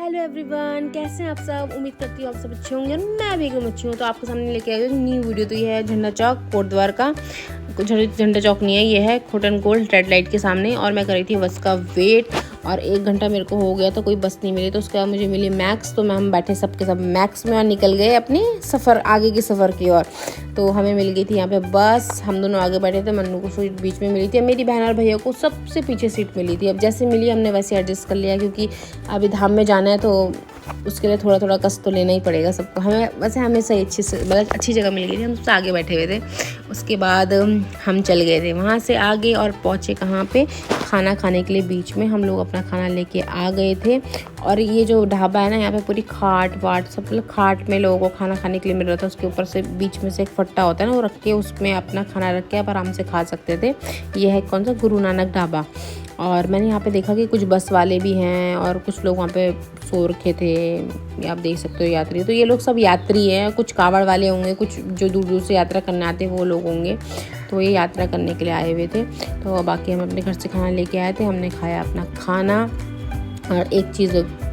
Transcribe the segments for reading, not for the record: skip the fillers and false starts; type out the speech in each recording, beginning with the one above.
Hello everyone, कैसे हैं आप सब। उम्मीद करती हूँ आप सब अच्छे होंगे और मैं भी एकदम अच्छी हूँ। तो आपके सामने लेके आई हूँ न्यू वीडियो। तो ये है झंडा चौक कोटद्वार का। झंडा चौक नहीं है, ये है खोटन गोल्ड रेड लाइट के सामने। और मैं कर रही थी बस का वेट और 1 घंटा मेरे को हो गया तो कोई बस नहीं मिली। तो उसके बाद मुझे मिली मैक्स। तो हम बैठे सबके सब मैक्स में और निकल गए अपने सफ़र, आगे के सफ़र की ओर। तो हमें मिल गई थी यहाँ पे बस। हम दोनों आगे बैठे थे, मन्नू को सीट बीच में मिली थी। मेरी बहन और भैया को सबसे पीछे सीट मिली थी। अब जैसे मिली हमने वैसे एडजस्ट कर लिया, क्योंकि अभी धाम में जाना है तो उसके लिए थोड़ा थोड़ा कष्ट तो लेना ही पड़ेगा सबको। हमें वैसे हमेशा अच्छी जगह मिल गई थी, हम सबसे आगे बैठे हुए थे। उसके बाद हम चल गए थे वहाँ से आगे और पहुँचे कहाँ पे, खाना खाने के लिए। बीच में हम लोग अपना खाना लेके आ गए थे। और ये जो ढाबा है ना, यहाँ पे पूरी खाट वाट सब, मतलब खाट में लोगों को खाना खाने के लिए मिल रहा था। उसके ऊपर से बीच में से एक फट्टा होता है ना, वो रख के उसमें अपना खाना रख के आप आराम से खा सकते थे। ये है कौन सा, गुरु नानक ढाबा। और मैंने यहाँ पे देखा कि कुछ बस वाले भी हैं और कुछ लोग वहाँ पे सो रखे थे। आप देख सकते हो यात्री। तो ये लोग सब यात्री हैं, कुछ कावड़ वाले होंगे, कुछ जो दूर दूर से यात्रा करने आते हैं वो लोग होंगे। तो ये यात्रा करने के लिए आए हुए थे। तो बाकी हम अपने घर से खाना लेके आए थे। हमने खाया अपना खाना और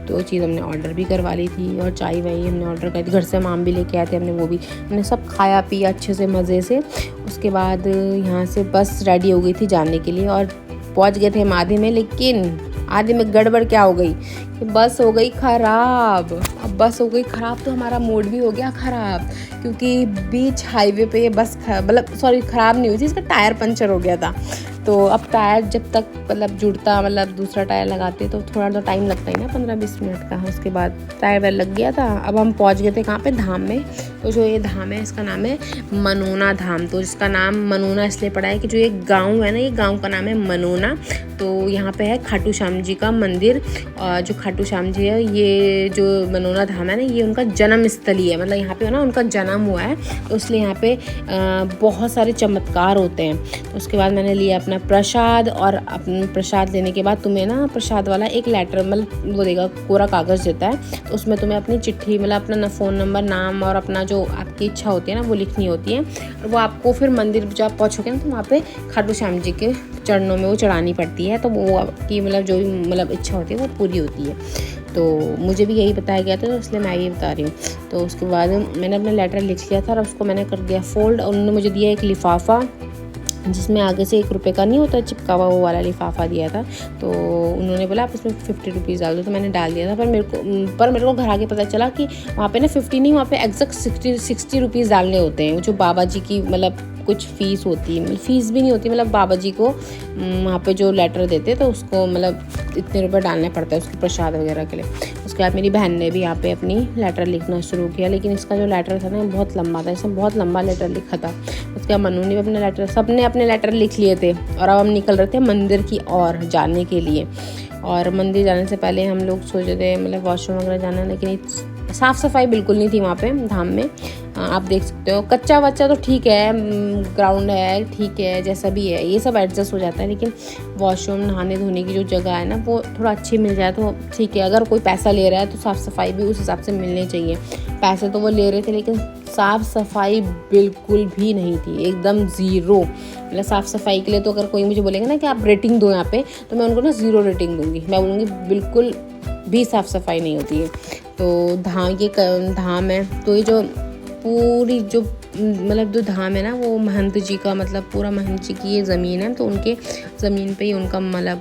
दो चीज़ हमने ऑर्डर भी करवा ली थी। और चाय वाई हमने ऑर्डर करी थी, घर से आम भी लेके आए थे हमने, वो भी हमने सब खाया पिया अच्छे से मज़े से। उसके बाद यहाँ से बस रेडी हो गई थी जाने के लिए और पहुँच गए थे हम आधे में। लेकिन आधे में गड़बड़ क्या हो गई कि बस हो गई ख़राब। अब बस हो गई ख़राब तो हमारा मूड भी हो गया ख़राब, क्योंकि बीच हाईवे पे बस ख़राब नहीं हुई थी, इसका टायर पंचर हो गया था। तो अब टायर जब तक जुड़ता, दूसरा टायर लगाते तो थोड़ा तो टाइम लगता ही ना, 15-20 मिनट का। उसके बाद टायर वायर लग गया था। अब हम पहुंच गए थे कहाँ पे, धाम में। तो जो ये धाम है इसका नाम है मनोना धाम। तो इसका नाम मनोना इसलिए पड़ा है कि जो ये गांव है ना, ये गांव का नाम है मनोना। तो यहाँ पे है खाटू श्याम जी का मंदिर। और जो खाटू श्याम जी है, ये जो मनोना धाम है ना, ये उनका जन्म स्थली है। यहाँ पे ना उनका जन्म हुआ है, तो इसलिए यहाँ पे बहुत सारे चमत्कार होते हैं। तो उसके बाद मैंने लिया अपना प्रसाद। और अपना प्रसाद लेने के बाद तुम्हें ना प्रसाद वाला एक लेटर वो देगा, कोरा कागज़ देता है। तो उसमें तुम्हें अपनी चिट्ठी अपना फ़ोन नंबर, नाम और अपना जो आपकी इच्छा होती है ना वो लिखनी होती है। और वो आपको फिर मंदिर जब आप पहुँचोगे ना तो वहाँ पे खाटू श्याम जी के चरणों में वो चढ़ानी पड़ती है। तो वो आपकी जो भी इच्छा होती है वो पूरी होती है। तो मुझे भी यही बताया गया था, तो इसलिए मैं ये बता रही हूँ। तो उसके बाद मैंने अपना लेटर लिख लिया था और उसको मैंने कर दिया फोल्ड। और उन्होंने मुझे दिया एक लिफाफा, जिसमें आगे से 1 रुपये का नहीं होता चिपका हुआ, वो वाला लिफाफा दिया था। तो उन्होंने बोला आप इसमें 50 रुपीज़ डाल दो। तो मैंने डाल दिया था। पर मेरे को घर आके पता चला कि वहाँ पे ना 50 नहीं, वहाँ पे एग्जैक्ट 60 रुपीज़ डालने होते हैं। जो बाबा जी की कुछ फ़ीस होती है, फ़ीस भी नहीं होती, बाबा जी को वहाँ पे जो लेटर देते तो उसको इतने रुपए डालने पड़ता है उसके प्रसाद वगैरह के लिए। उसके बाद मेरी बहन ने भी यहाँ पे अपनी लेटर लिखना शुरू किया। लेकिन इसका जो लेटर था ना बहुत लंबा था, इसमें बहुत लंबा लेटर लिखा था। उसके बाद मनु ने भी अपने लेटर, सबने अपने लेटर लिख लिए थे। और अब हम निकल रहे थे मंदिर की ओर जाने के लिए। और मंदिर जाने से पहले हम लोग सोचे थे वॉशरूम वगैरह जाना, लेकिन साफ़ सफाई बिल्कुल नहीं थी वहाँ पे धाम में। आप देख सकते हो, कच्चा वच्चा तो ठीक है, ग्राउंड है ठीक है, जैसा भी है ये सब एडजस्ट हो जाता है। लेकिन वॉशरूम, नहाने धोने की जो जगह है ना वो थोड़ा अच्छी मिल जाए तो ठीक है। अगर कोई पैसा ले रहा है तो साफ़ सफाई भी उस हिसाब से मिलनी चाहिए। पैसे तो वो ले रहे थे लेकिन साफ़ सफाई बिल्कुल भी नहीं थी, एकदम ज़ीरो। साफ़ सफाई के लिए तो अगर कोई मुझे बोलेगा ना कि आप रेटिंग दो यहाँ पे, तो मैं उनको ना 0 रेटिंग दूँगी। मैं बोलूँगी बिल्कुल भी साफ़ सफाई नहीं होती है। तो ये धाम है। तो ये जो पूरी जो जो धाम है ना, वो महंत जी का, पूरा महंत जी की ये ज़मीन है। तो उनके ज़मीन पे ही उनका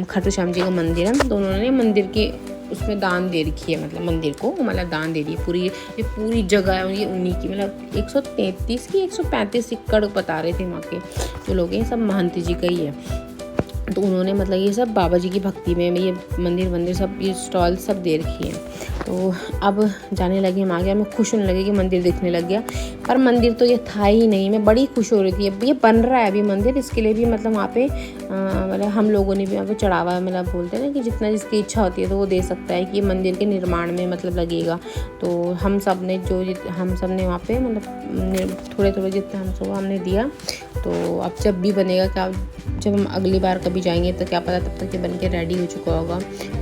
खाटू श्याम जी का मंदिर है। तो उन्होंने मंदिर के उसमें दान दे रखी है, मंदिर को दान दे दी है। ये पूरी जगह है ये उन्हीं की। 133 की 135 एकड़ बता रहे थे वहाँ के जो लोग हैं, सब महंत जी का ही है। तो उन्होंने ये सब बाबा जी की भक्ति में ये मंदिर सब, ये स्टॉल सब दे रखी हैं। तो अब जाने लगे हम आगे। हमें खुश होने लगे कि मंदिर दिखने लग गया, पर मंदिर तो ये था ही नहीं। मैं बड़ी खुश हो रही थी। अब ये बन रहा है अभी मंदिर, इसके लिए भी वहाँ पे हम लोगों ने भी वहाँ पे चढ़ावा बोलते हैं ना कि जितना जिसकी इच्छा होती है तो वो दे सकता है, कि ये मंदिर के निर्माण में लगेगा। तो हम सब ने वहाँ पे थोड़े थोड़े जितना हमने दिया। तो अब जब भी बनेगा, जब हम अगली बार कभी जाएंगे तो क्या पता तब तक ये बन के रेडी हो चुका होगा।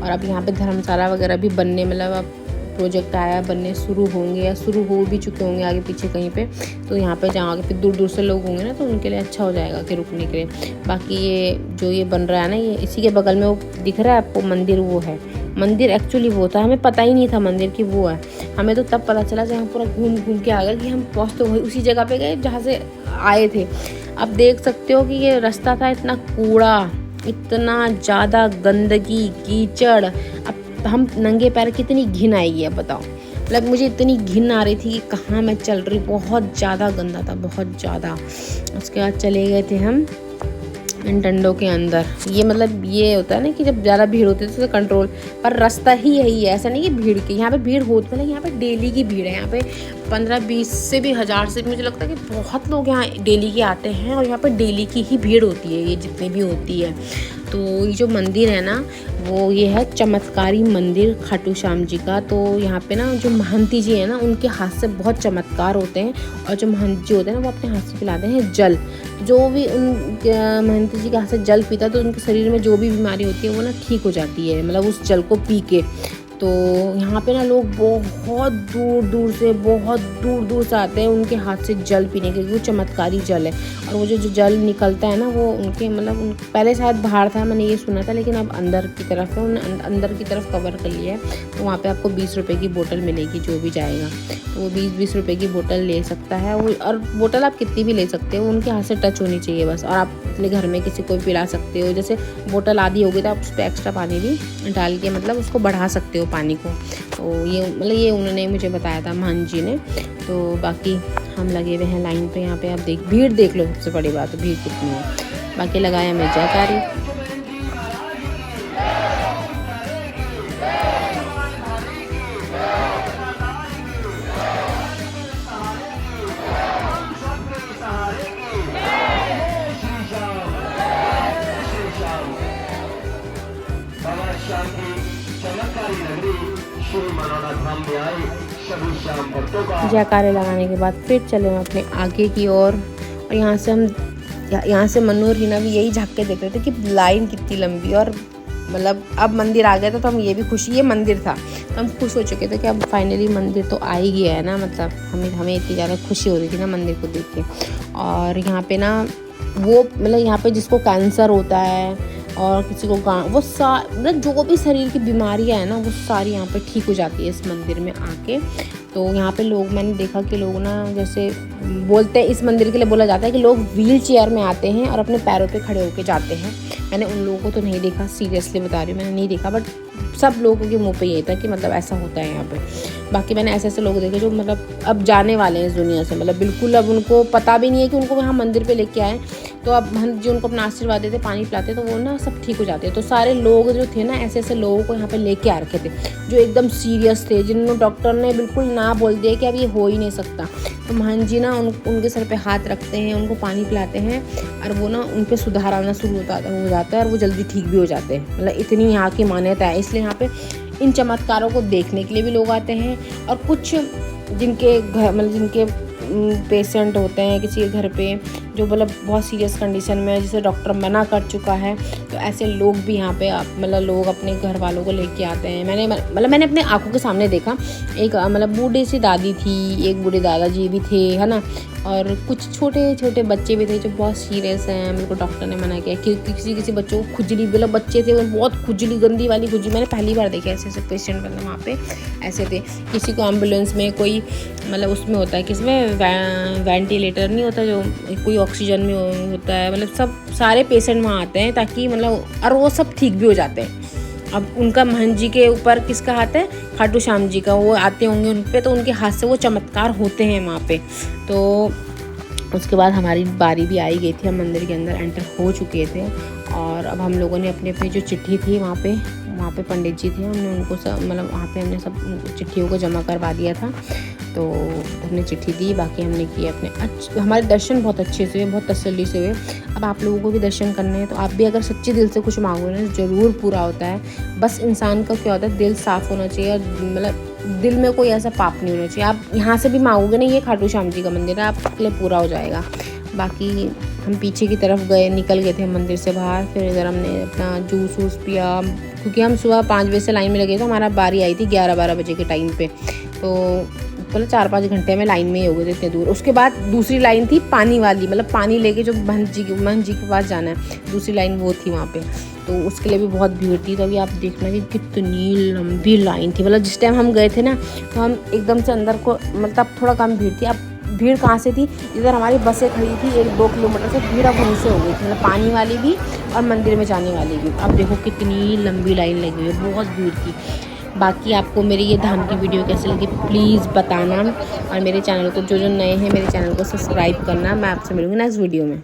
और अब यहाँ पे धर्मशाला वगैरह भी बनने, अब प्रोजेक्ट आया, बनने शुरू होंगे या शुरू हो भी चुके होंगे आगे पीछे कहीं पे। तो यहाँ पे जहाँ पे दूर दूर से लोग होंगे ना, तो उनके लिए अच्छा हो जाएगा कि रुकने के लिए। बाकी ये जो ये बन रहा है ना, ये इसी के बगल में वो दिख रहा है आपको मंदिर, वो है मंदिर एक्चुअली वो था, हमें पता ही नहीं था मंदिर की वो है। हमें तो तब पता चला जब हम पूरा घूम घूम के आ गए कि हम पहुँच तो वही उसी जगह पे गए जहाँ से आए थे। अब देख सकते हो कि ये रास्ता था इतना कूड़ा, इतना ज़्यादा गंदगी, कीचड़। अब हम नंगे पैर कितनी घिन आएगी अब बताओ। मतलब मुझे इतनी घिन आ रही थी कि कहाँ मैं चल रही, बहुत ज़्यादा गंदा था, बहुत ज़्यादा। उसके बाद चले गए थे हम इन डंडों के अंदर। ये मतलब ये होता है ना कि जब ज़्यादा भीड़ होती है तो कंट्रोल, पर रास्ता ही यही है, ऐसा नहीं कि भीड़ की। यहाँ पे भीड़ होती है ना, यहाँ पे डेली की भीड़ है। यहाँ पे 15-20 से भी 1000 से मुझे लगता है कि बहुत लोग यहाँ डेली के आते हैं और यहाँ पे डेली की ही भीड़ होती है, ये जितनी भी होती है। तो ये जो मंदिर है ना वो ये है चमत्कारी मंदिर खाटू श्याम जी का। तो यहाँ पे ना जो महंती जी है ना उनके हाथ से बहुत चमत्कार होते हैं, और जो महंत जी होते हैं ना वो अपने हाथ से पिलाते हैं जल। जो भी उन महंती जी के हाथ से जल पीता है तो उनके शरीर में जो भी बीमारी होती है वो ना ठीक हो जाती है, मतलब उस जल को पी के। तो यहाँ पे ना लोग बहुत दूर दूर से आते हैं उनके हाथ से जल पीने के, वो चमत्कारी जल है। और वो जो जल निकलता है ना वो उनके मतलब पहले शायद बाहर था, मैंने ये सुना था, लेकिन अब अंदर की तरफ है, उन्होंने अंदर की तरफ कवर कर लिया है। तो वहाँ पे आपको 20 रुपये की बोतल मिलेगी, जो भी जाएगा तो वो 20-20 रुपये की बोतल ले सकता है वो। और बोतल आप कितनी भी ले सकते हो, उनके हाथ से टच होनी चाहिए बस। और आप अपने घर में किसी को भी पिला सकते हो, जैसे बोतल आधी होगी तो आप उस पर एक्स्ट्रा पानी भी डाल के मतलब उसको बढ़ा सकते हो पानी को। तो ये मतलब ये उन्होंने मुझे बताया था महंत जी ने। तो बाकी हम लगे हुए हैं लाइन पे, यहाँ पे आप भीड़ देख लो, सबसे बड़ी बात है भीड़ कितनी है। बाकी लगाया मैं जयकारी। जयकारे लगाने के बाद फिर चले हम अपने आगे की ओर। और यहाँ से मन्नू और हिना भी यही झाँक के देख रहे थे कि लाइन कितनी लंबी। और मतलब अब मंदिर आ गया था तो हम ये भी खुशी, ये मंदिर था तो हम खुश हो चुके थे कि अब फाइनली मंदिर तो आ ही गया है ना। मतलब हमें इतनी ज़्यादा खुशी हो रही थी ना मंदिर को देख के। और यहाँ पे ना वो मतलब यहाँ पे जिसको कैंसर होता है और किसी को वो मतलब जो भी शरीर की बीमारियां हैं ना वो सारी यहाँ पे ठीक हो जाती है इस मंदिर में आके। तो यहाँ पे लोग, मैंने देखा कि लोग ना जैसे बोलते हैं, इस मंदिर के लिए बोला जाता है कि लोग व्हील चेयर में आते हैं और अपने पैरों पे खड़े होके जाते हैं। मैंने उन लोगों को तो नहीं देखा, सीरियसली बता रही हूँ, मैंने नहीं देखा, बट सब लोगों के मुंह पे ये था कि मतलब ऐसा होता है यहाँ पे। बाकी मैंने ऐसे लोग देखे जो मतलब अब जाने वाले हैं इस दुनिया से, मतलब बिल्कुल अब उनको पता भी नहीं है कि उनको यहाँ मंदिर पे लेके आए। तो अब हम जो उनको अपना आशीर्वाद देते, पानी पिलाते, तो वो ना सब ठीक हो जाते हैं। तो सारे लोग जो थे ना ऐसे लोगों को यहाँ पे लेके आ रखे थे जो एकदम सीरियस थे, जिन्होंने डॉक्टर ने बिल्कुल ना बोल दिया कि अब ये हो ही नहीं सकता। तो महंत जी ना उनके सर पे हाथ रखते हैं, उनको पानी पिलाते हैं और वो ना उन पे सुधार आना शुरू हो जाता है और वो जल्दी ठीक भी हो जाते हैं। मतलब इतनी यहाँ की मान्यता है, इसलिए यहाँ पे इन चमत्कारों को देखने के लिए भी लोग आते हैं। और कुछ जिनके घर मतलब जिनके पेशेंट होते हैं किसी के घर पे जो मतलब बहुत सीरियस कंडीशन में है, जिसे डॉक्टर मना कर चुका है, तो ऐसे लोग भी यहाँ पे मतलब लोग अपने घर वालों को लेके आते हैं। मैंने अपने आंखों के सामने देखा, एक मतलब बूढ़ी सी दादी थी, एक बूढ़े दादाजी भी थे, है ना, और कुछ छोटे छोटे बच्चे भी थे जो बहुत सीरियस हैं। मेरे को डॉक्टर ने मना किया कि किसी बच्चों को खुजली, मतलब बच्चे थे वो बहुत खुजली, गंदी वाली खुजली, मैंने पहली बार देखा ऐसे पेशेंट, मतलब वहाँ पे ऐसे थे। किसी को एम्बुलेंस में कोई मतलब उसमें होता है, किसमें वेंटिलेटर नहीं होता, जो कोई ऑक्सीजन में होता है, मतलब सारे पेशेंट वहाँ आते हैं ताकि मतलब, और वो सब ठीक भी हो जाते हैं। अब उनका महंत जी के ऊपर किसका हाथ है? खाटू श्याम जी का, वो आते होंगे उन पे तो उनके हाथ से वो चमत्कार होते हैं वहाँ पे। तो उसके बाद हमारी बारी भी आई गई थी, हम मंदिर के अंदर एंटर हो चुके थे। और अब हम लोगों ने अपनी अपनी जो चिट्ठी थी वहाँ पे पंडित जी थे, हमने उनको सब मतलब वहाँ पे हमने सब चिट्ठियों को जमा करवा दिया था। तो हमने चिट्ठी दी, बाकी हमने किए अपने हमारे दर्शन बहुत अच्छे से हुए, बहुत तसल्ली से हुए। अब आप लोगों को भी दर्शन करने हैं तो आप भी अगर सच्चे दिल से कुछ मांगो ना ज़रूर पूरा होता है। बस इंसान का क्या होता है, दिल साफ़ होना चाहिए और मतलब दिल में कोई ऐसा पाप नहीं होना चाहिए। आप यहाँ से भी मांगोगे ना, ये खाटू श्याम जी का मंदिर है, आपके लिए पूरा हो जाएगा। बाकी हम पीछे की तरफ निकल गए थे मंदिर से बाहर। फिर इधर हमने अपना जूस वूस पिया, क्योंकि हम सुबह 5 बजे से लाइन में लगे थे, हमारा बारी आई थी 11-12 बजे के टाइम पे। तो मतलब 4-5 घंटे में लाइन में ही हो गए थे इतने दूर। उसके बाद दूसरी लाइन थी पानी वाली, मतलब पानी लेके जो महंत जी के पास जाना है, दूसरी लाइन वो थी वहाँ पे, तो उसके लिए भी बहुत भीड़ थी। तो अभी आप देखना कि कितनी लंबी लाइन थी, मतलब जिस टाइम हम गए थे ना तो हम एकदम से अंदर को, मतलब थोड़ा कम भीड़ थी। अब भीड़ कहाँ से थी, इधर हमारी बसें खड़ी थी 1-2 किलोमीटर से, भीड़ अब वहीं से हो गई थी, मतलब पानी वाली भी और मंदिर में जाने वाली भी। अब देखो कितनी लंबी लाइन लगी हुई है, बहुत भीड़ थी। बाकी आपको मेरी ये धाम की वीडियो कैसी लगी प्लीज़ बताना, और मेरे चैनल को जो नए हैं मेरे चैनल को सब्सक्राइब करना। मैं आपसे मिलूँगी नेक्स्ट वीडियो में।